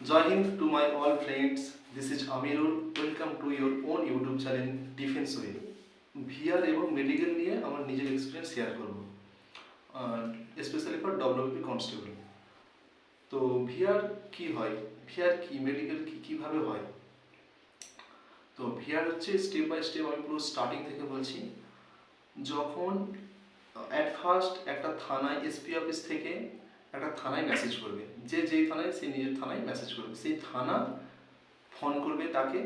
Joy Hind to my all friends. This is Amirul. Welcome to your own YouTube channel Defense Way. VR এবং medical নিয়ে আমার নিজের experience share করব, specially for WBP constable. তো VR কি হয়, VR কি, মেডিকেল কি, কিভাবে হয়? তো ভিআর হচ্ছে স্টেপ বাই স্টেপ, আমি পুরো স্টার্টিং থেকে বলছি। যখন অ্যাট ফার্স্ট একটা থানায় এসপি অফিস থেকে একটা থানায় মেসেজ করবে, যেই থানায় সে নিজের থানায় মেসেজ করবে, সেই থানা ফোন করবে তাকে,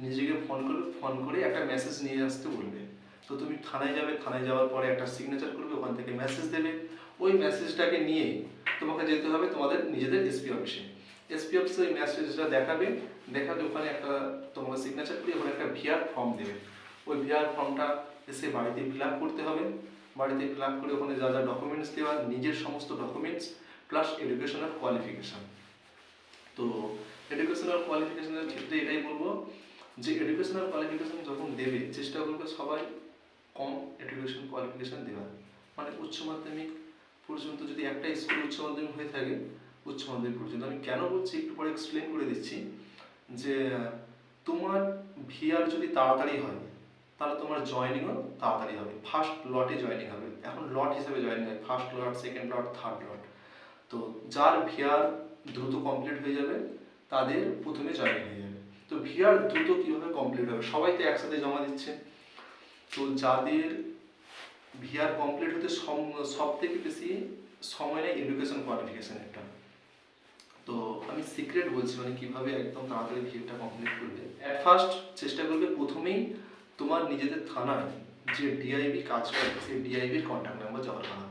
নিজেকে ফোন করবে, ফোন করে একটা মেসেজ নিয়ে আসতে বলবে। তো তুমি থানায় যাবে, থানায় যাওয়ার পরে একটা সিগনেচার করবে, ওখান থেকে মেসেজ দেবে। ওই মেসেজটাকে নিয়ে তোমাকে যেতে হবে তোমাদের নিজেদের এসপি অফিসে। এসপি অফিসে ওই মেসেজটা দেখাবে, ওখানে একটা তোমাকে সিগনেচার করে ওখানে একটা ভিআর ফর্ম দেবে। ওই ভিআর ফর্মটা এসে বাড়িতে ফিল আপ করতে হবে। বাড়িতে ফিল আপ করে ওখানে যা যা ডকুমেন্টস দেওয়া, নিজের সমস্ত ডকুমেন্টস প্লাস এডুকেশনাল কোয়ালিফিকেশান। তো এডুকেশনাল কোয়ালিফিকেশনের ক্ষেত্রে এটাই বলবো যে এডুকেশনাল কোয়ালিফিকেশন যখন দেবে, চেষ্টা করবে সবাই কম এডুকেশন কোয়ালিফিকেশান দেওয়ার, মানে উচ্চ মাধ্যমিক পর্যন্ত যদি একটা স্কুল উচ্চ মাধ্যমিক হয়ে থাকে, উচ্চ মাধ্যমিক পর্যন্ত। আমি কেন বলছি একটু পরে এক্সপ্লেন করে দিচ্ছি। যে তোমার ভিআর যদি তাড়াতাড়ি হয় তাহলে তোমার জয়েনিংও তাড়াতাড়ি হবে, ফার্স্ট লটে জয়েনিং হবে। এখন লট হিসেবে জয়েনিং হয়, ফার্স্ট লট, সেকেন্ড লট, থার্ড লট। তো যার ভিআর দ্রুত কমপ্লিট হয়ে যাবে তাদের প্রথমে জয়েনিং হয়ে যাবে। তো ভিআর দ্রুত কীভাবে কমপ্লিট হবে, সবাই তো একসাথে জমা দিচ্ছে। তো যাদের ভিআর কমপ্লিট হতে সব থেকে বেশি সময় নেয় এডুকেশন কোয়ালিফিকেশানেরটা। তো আমি সিক্রেট বলছি, মানে কীভাবে একদম তাড়াতাড়ি ভিআরটা কমপ্লিট করবে। অ্যাট ফার্স্ট চেষ্টা করবে প্রথমেই তোমার নিজেদের থানায় যে ডিআইবি কাজ করে সেই ডিআইবির কন্ট্যাক্ট নাম্বার জমা করা।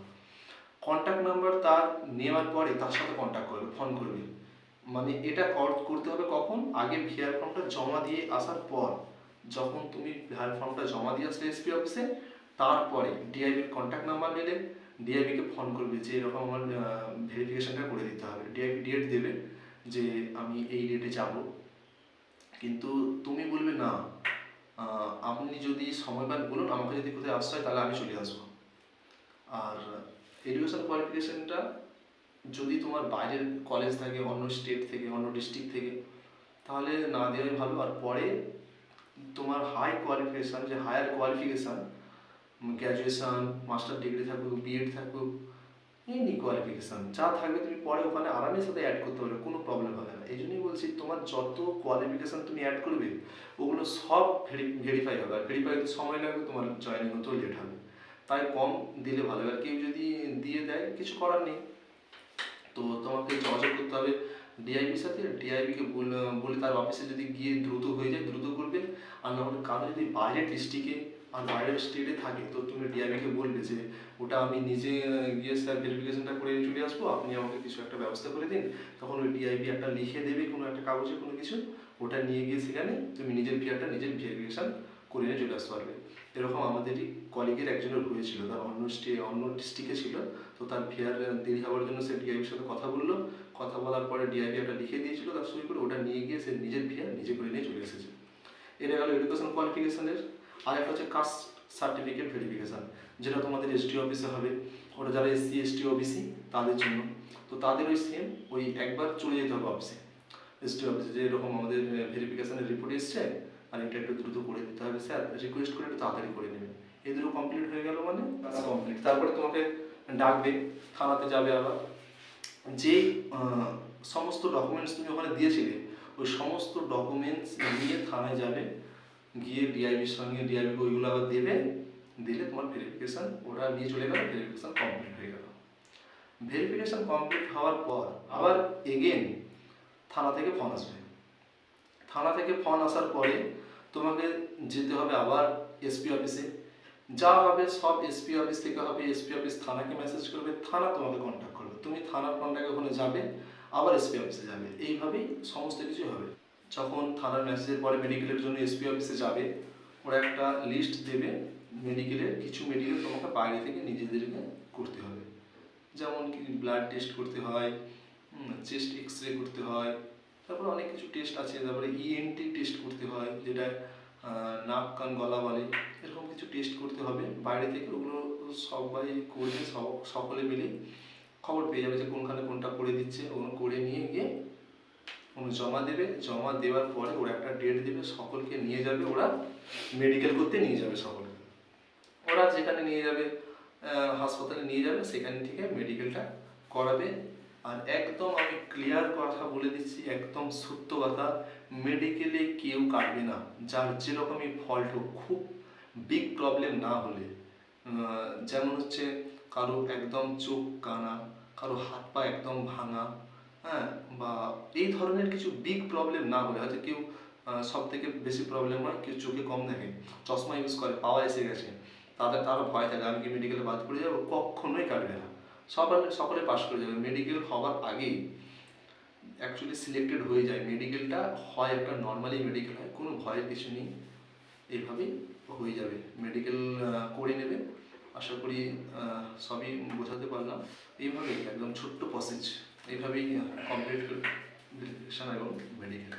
কন্ট্যাক্ট নাম্বার তার নেওয়ার পরে তার সাথে কন্ট্যাক্ট করবে, ফোন করবে। মানে এটা করতে হবে কখন, আগে ভিআর ফর্মটা জমা দিয়ে আসার পর। যখন তুমি ভিআর ফর্মটা জমা দিয়ে আসলে এসপি অফিসে, তারপরে ডিআইবির কন্ট্যাক্ট নাম্বার নিলে ডিআইবিকে ফোন করবে যে এরকম আমার ভেরিফিকেশনটা করে দিতে হবে। ডিআইবি ডেট দেবে যে আমি এই ডেটে যাব, কিন্তু তুমি বলবে না আপনি যদি সময় পান বলুন, আমাকে যদি কোথায় আসতে হয় তাহলে আমি চলে আসবো। আর এডুকেশন কোয়ালিফিকেশানটা যদি তোমার বাইরের কলেজ থাকে, অন্য স্টেট থেকে, অন্য ডিস্ট্রিক্ট থেকে, তাহলে না দেওয়াই ভালো। আর পরে তোমার হাই কোয়ালিফিকেশান, যে higher qualification, graduation, master degree থাকুক, বিএড থাকুক, এনি কোয়ালিফিকেশান যা থাকবে তুমি পরে ওখানে আরামের সাথে অ্যাড করতে পারবে, কোনো প্রবলেম হবে না। এই জন্যই বলছি তোমার যত কোয়ালিফিকেশান তুমি অ্যাড করবে ওগুলো সব ভেরিফাই হবে। আর ভেরিফাই হতে সময় লাগবে, তোমার জয়েনিং হতেও লেট হবে। তাই কম দিলে ভালো। আর কেউ যদি দিয়ে দেয় কিছু করার নেই, তো তোমাকে যোগাযোগ করতে হবে ডিআইবির সাথে। ডিআইবিকে বলে তার অফিসে যদি গিয়ে দ্রুত হয়ে যায় দ্রুত করবে। আর না হলে কারো যদি বাইরের ডিস্ট্রিক্টে আর বাইরের স্টেটে থাকে, তো তুমি ডিআইবিকে বলবে যে ওটা আমি নিজে গিয়ে স্যার ভেরিফিকেশনটা করে চলে আসবো, আপনি আমাকে কিছু একটা ব্যবস্থা করে দিন। তখন ওই ডিআইবি একটা লিখে দেবে কোনো একটা কাগজে কোনো কিছু, ওটা নিয়ে গিয়ে সেখানে তুমি নিজের ভিআরটা নিজের ভেরিফিকেশান করে নিয়ে চলে আসতে পারবে। এরকম আমাদেরই কলিগের একজনের হয়েছিল, তার অন্য ডিস্ট্রিক্টে ছিল। তো তার ভিআর দেরি হওয়ার জন্য সে ডিআইবির সাথে কথা বললো, কথা বলার পরে ডিআইবি একটা লিখে দিয়েছিল তার সই করে, ওটা নিয়ে গিয়ে সে নিজের ভিআর নিজে করে নিয়ে চলে এসেছে। এটা গেল এডুকেশন কোয়ালিফিকেশানের। আর একটা হচ্ছে কাস্ট সার্টিফিকেট ভেরিফিকেশান, যেটা তোমাদের এসটি অফিসে হবে। ওটা যারা এসসি এসটি ওবিসি তাদের জন্য। তো তাদের ওই সেম ওই একবার চলে যেতে হবে অফিসে, এসটি অফিসে, যে এরকম আমাদের ভেরিফিকেশানের রিপোর্ট এসছে আর এটা একটু দ্রুত করে দিতে হবে স্যার, রিকোয়েস্ট করে একটু তাড়াতাড়ি করে নেবেন। এই দুটো কমপ্লিট হয়ে গেল মানে কমপ্লিট। তারপরে তোমাকে ডাকবে, থানাতে যাবে আবার। যেই সমস্ত ডকুমেন্টস তুমি ওখানে দিয়েছিলে ওই সমস্ত ডকুমেন্টস নিয়ে থানায় যাবে, গিয়ে ডিআইবির সঙ্গে ডিআইবিকে ওইগুলো আবার দেবে, দিলে তোমার ভেরিফিকেশান ওরা নিয়ে চলে গেল, ভেরিফিকেশান কমপ্লিট হয়ে গেল। ভেরিফিকেশান কমপ্লিট হওয়ার পর আবার এগেন থানা থেকে ফোন আসবে। থানা থেকে ফোন আসার পরে তোমাকে যেতে হবে আবার এসপি অফিসে। যা হবে সব এসপি অফিস থেকে হবে, এসপি অফিস থানাকে মেসেজ করবে, থানা তোমাকে কন্ট্যাক্ট করবে, তুমি থানার কন্ট্যাক্টে ওখানে যাবে, আবার এসপি অফিসে যাবে। এইভাবেই সমস্ত কিছু হবে। যখন থানার মেসেজের পরে মেডিকেলের জন্য এসপি অফিসে যাবে, ওরা একটা লিস্ট দেবে মেডিকেলের, কিছু মেডিকেল তোমাকে বাইরে থেকে নিজেদেরকে করতে হবে। যেমন কি ব্লাড টেস্ট করতে হয়, চেস্ট এক্স রে করতে হয়, তারপরে অনেক কিছু টেস্ট আছে। তারপরে ইএনটি টেস্ট করতে হয়, যেটা নাক কান গলা বলে, এরকম কিছু টেস্ট করতে হবে বাইরে থেকে। ওগুলো সবাই করবে, সকলে মিলে খবর পেয়ে যাবে যে কোনখানে কোনটা করে দিচ্ছে। ওগুলো করে নিয়ে গিয়ে জমা দেবে, জমা দেওয়ার পরে ওরা একটা ডেট দেবে, সকলকে নিয়ে যাবে, ওরা মেডিকেল করতে নিয়ে যাবে সকলকে। ওরা যেখানে নিয়ে যাবে, হাসপাতালে নিয়ে যাবে, সেখান থেকে মেডিকেলটা করাবে। আর একদম আমি ক্লিয়ার কথা বলে দিচ্ছি, একদম সত্য কথা, মেডিকেলে কেউ কাটবে না, যার যেরকমই ফল্ট হোক, খুব বিগ প্রবলেম না হলে। যেমন হচ্ছে কারো একদম চোখ কানা, কারো হাত পা একদম ভাঙা, হ্যাঁ, বা এই ধরনের কিছু বিগ প্রবলেম না হলে, হয়তো কেউ সব থেকে বেশি প্রবলেম হয় কেউ চোখে কম দেখে, চশমা ইউজ করে, পাওয়া এসে গেছে, তারও ভয় থাকে আমি কি মেডিকেলে বাদ পড়ে যাবো, কখনোই কাটবে না, সকলে পাস করে যাবে। মেডিকেল হওয়ার আগেই অ্যাকচুয়ালি সিলেক্টেড হয়ে যায়, মেডিকেলটা হয় একটা নর্মালি মেডিকেল হয়, কোনো ভয়ের কিছু নেই, এইভাবেই হয়ে যাবে, মেডিকেল করে নেবে। আশা করি সবই বোঝাতে পারলাম। এইভাবেই একদম ছোট্ট প্রসেস, এইভাবেই কমপ্লিট এবং মেডিকেল।